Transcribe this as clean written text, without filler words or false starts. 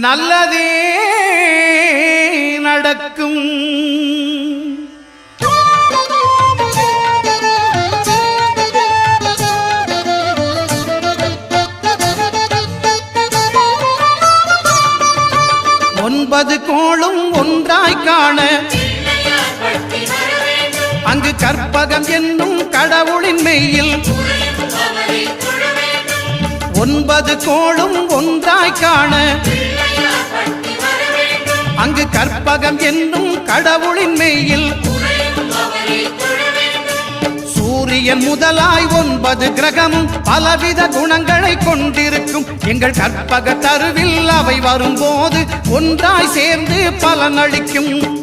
நல்லதே நடக்கும். ஒன்பது கோளும் ஒன்றாய் காண அங்கு கற்பகம் என்னும் கடவுளின் மெய்யில் ஒன்பது கோளும் ஒன்றாய் காண அங்கு கற்பகம் என்னும் கடவுளின் மெய்யில் சூரியன் முதலாய் 9 கிரகமும் பலவித குணங்களை கொண்டிருக்கும். எங்கள் கற்பக தருவில் அவை வரும்போது ஒன்றாய் சேர்ந்து பலனளிக்கும்.